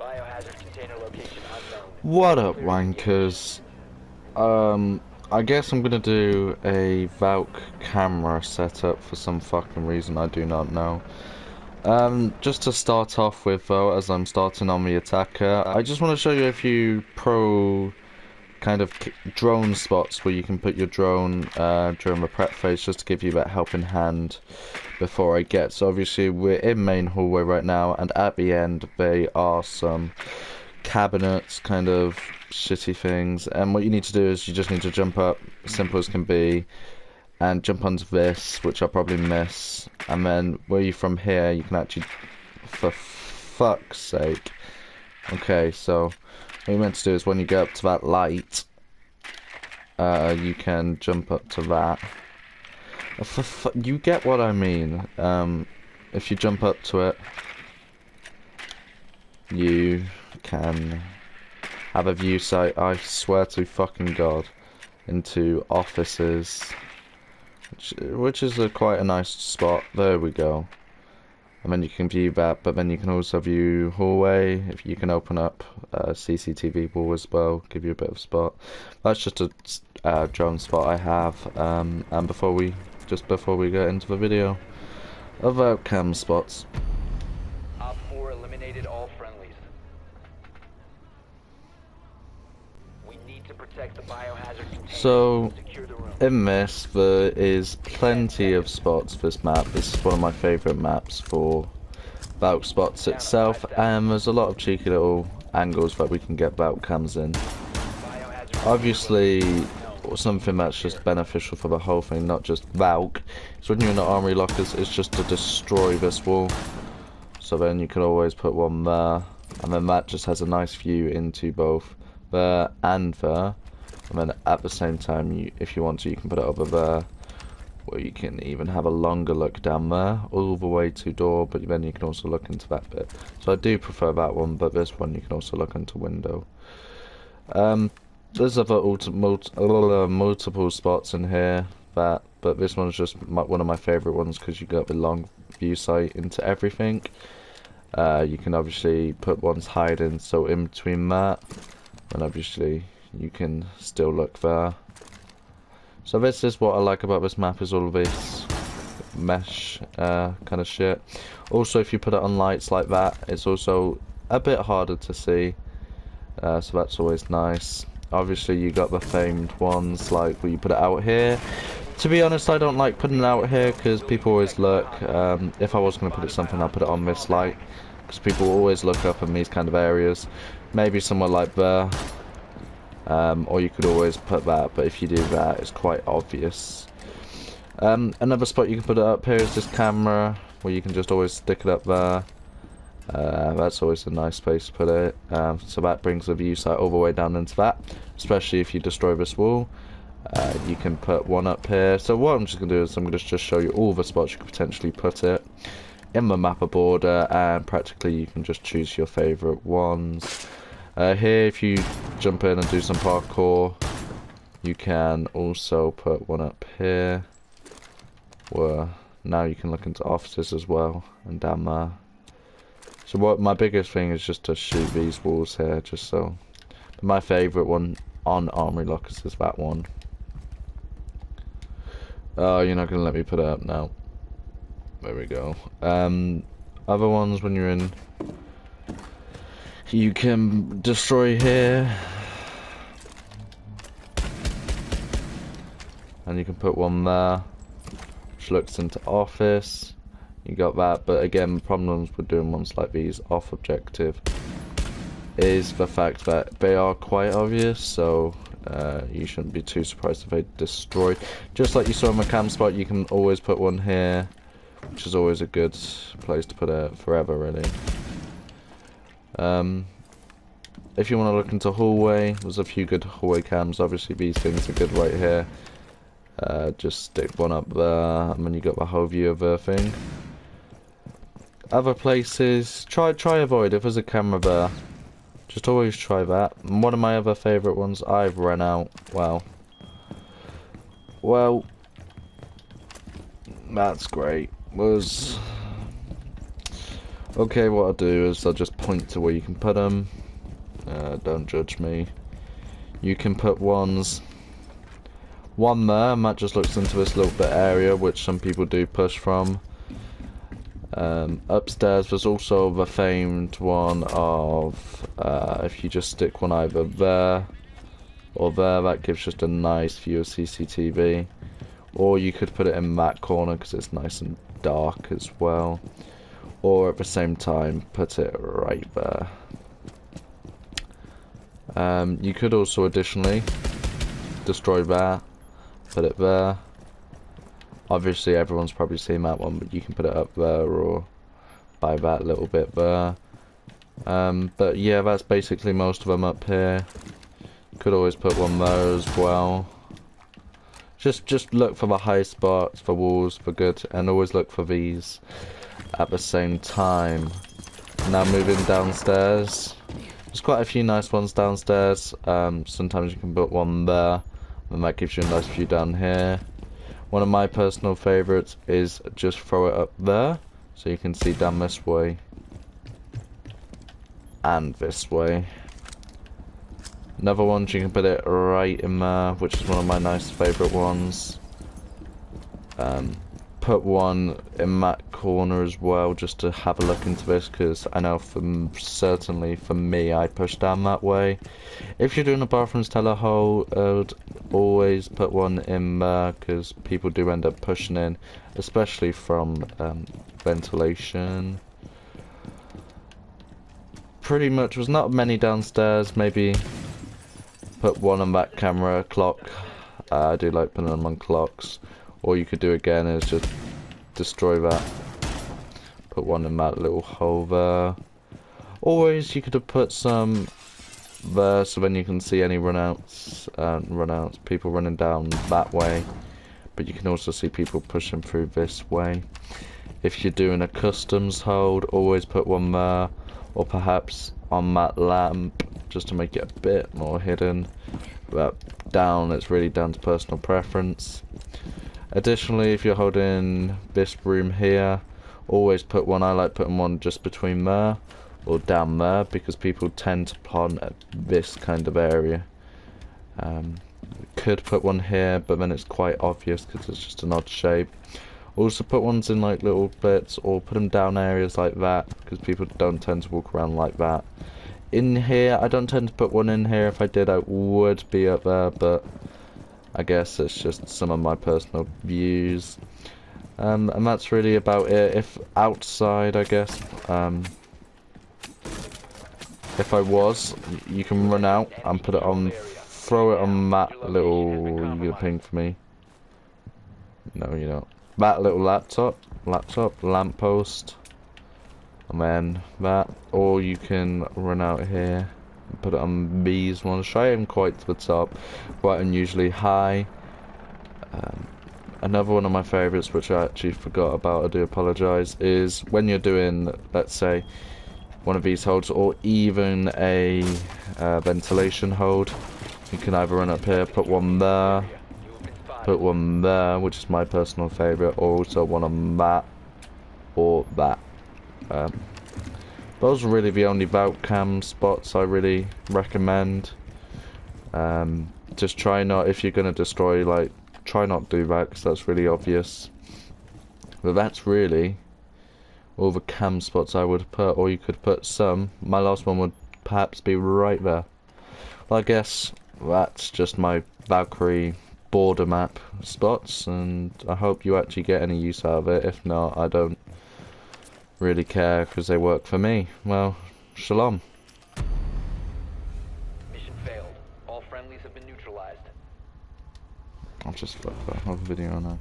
Biohazard container location unknown. What up, wankers? I guess I'm gonna do a Valk camera setup for some fucking reason I do not know. Just to start off with though, as I'm starting on the attacker, I just want to show you a few pro kind of drone spots where you can put your drone during the prep phase, just to give you that helping hand before I get. So obviously we're in main hallway right now, and at the end there are some cabinets, kind of shitty things, and what you need to do is you just need to jump up, simple as can be, and jump onto this, which I'll probably miss, and then where you from here you can actually, for fuck's sake. Okay, so what you're meant to do is when you get up to that light, you can jump up to that. You get what I mean. If you jump up to it, you can have a view sight, I swear to fucking God, into offices, which is quite a nice spot. There we go. And then you can view that, but then you can also view hallway. If you can open up CCTV wall as well, give you a bit of spot. That's just a drone spot I have. And before we get into the video, other cam spots. Op 4 eliminated all friendlies. We need to protect the biohazard container. So Secure the room. in this, there is plenty of spots. This map, this is one of my favourite maps for Valk spots itself, and there's a lot of cheeky little angles that we can get Valk cams in. Obviously, something that's just beneficial for the whole thing, not just Valk, is when you're in the armory lockers, it's just to destroy this wall. So then you can always put one there, and then that just has a nice view into both there and there. And then at the same time, if you want to, you can put it over there, where you can even have a longer look down there, all the way to door, but then you can also look into that bit. So I do prefer that one, but this one you can also look into window. There's other multiple spots in here, but this one's just one of my favourite ones because you got the long view sight into everything. You can obviously put one's hiding, so in between that, and obviously you can still look there. So this is what I like about this map, is all of this mesh kind of shit. Also, if you put it on lights like that, it's also a bit harder to see, so that's always nice. Obviously you got the famed ones like where you put it out here. To be honest, I don't like putting it out here because people always look. If I was going to put it something, I'll put it on this light, because people always look up in these kind of areas. Maybe somewhere like there. Or you could always put that, but if you do that, it's quite obvious. Another spot you can put it up here is this camera, where you can just always stick it up there. That's always a nice place to put it. So that brings the view sight all the way down into that, especially if you destroy this wall. You can put one up here. So what I'm just going to do is I'm going to just show you all the spots you could potentially put it in the map of order, and practically you can just choose your favourite ones. Here, if you jump in and do some parkour, you can also put one up here, where now you can look into offices as well, and down there. So what my biggest thing is just to shoot these walls here, just so. But my favourite one on armory lockers is that one. Oh, you're not going to let me put it up now. There we go. Other ones, when you're in, you can destroy here, and you can put one there, which looks into office. You got that, but again, problems with doing ones like these off objective is the fact that they are quite obvious, so you shouldn't be too surprised if they destroy. Just like you saw in the cam spot, you can always put one here, which is always a good place to put it forever, really. If you want to look into hallway, there's a few good hallway cams. Obviously these things are good right here. Just stick one up there, and then you got the whole view of the thing. Other places, try avoid. If there's a camera there, just always try that. And one of my other favourite ones, I've run out. Well, that's great. Was Okay, what I'll do is I'll just point to where you can put them. Don't judge me. You can put one there, and that just looks into this little bit area, which some people do push from. Upstairs there's also the famed one of if you just stick one either there or there, that gives just a nice view of CCTV. Or you could put it in that corner because it's nice and dark as well. Or at the same time put it right there. You could also additionally destroy that, put it there. Obviously everyone's probably seen that one, but you can put it up there or by that little bit there. But yeah, that's basically most of them up here. Could always put one there as well. Just look for the high spots, for walls, for good, and always look for these at the same time. Now moving downstairs. There's quite a few nice ones downstairs. Sometimes you can put one there, and that gives you a nice view down here. One of my personal favourites is just throw it up there, so you can see down this way. And this way. Another one, you can put it right in there, which is one of my nice favourite ones. Put one in that corner as well, just to have a look into this, because I know certainly for me, I push down that way. If you're doing a bathrooms teller hole, I'd always put one in there, because people do end up pushing in, especially from ventilation. Pretty much, there's not many downstairs, maybe put one on that camera clock. I do like putting them on clocks. Or you could do again is just destroy that. Put one in that little hole there. Always you could have put some there so then you can see any runouts, people running down that way. But you can also see people pushing through this way. If you're doing a customs hold, always put one there. Or perhaps on that lamp, just to make it a bit more hidden. But down, it's really down to personal preference. Additionally, if you're holding this room here, always put one. I like putting one just between there or down there, because people tend to plant at this kind of area. Could put one here, but then it's quite obvious because it's just an odd shape. Also put ones in like little bits, or put them down areas like that, because people don't tend to walk around like that. In here, I don't tend to put one in here. If I did, I would be up there, but I guess it's just some of my personal views. And that's really about it. If outside, I guess, if I was, you can run out and put it on, throw it on that little, you gonna ping for me? No, you don't. That little lamppost, and then that, or you can run out here and put it on these ones. Try them quite to the top, quite unusually high. Another one of my favourites, which I actually forgot about, I do apologise, is when you're doing, let's say, one of these holds, or even a ventilation hold, you can either run up here, put one there, put one there, which is my personal favourite, or also one on that, or that. Those are really the only Valcam spots I really recommend. Just try not, if you're going to destroy, like, try not to do that, because that's really obvious. But that's really all the cam spots I would put, or you could put some. My last one would perhaps be right there. Well, I guess that's just my Valkyrie border map spots, and I hope you actually get any use out of it. If not, I don't really care, because they work for me. Well, shalom. Mission failed. All friendlies have been neutralized. I'll just fuck that. I'll have a video on that.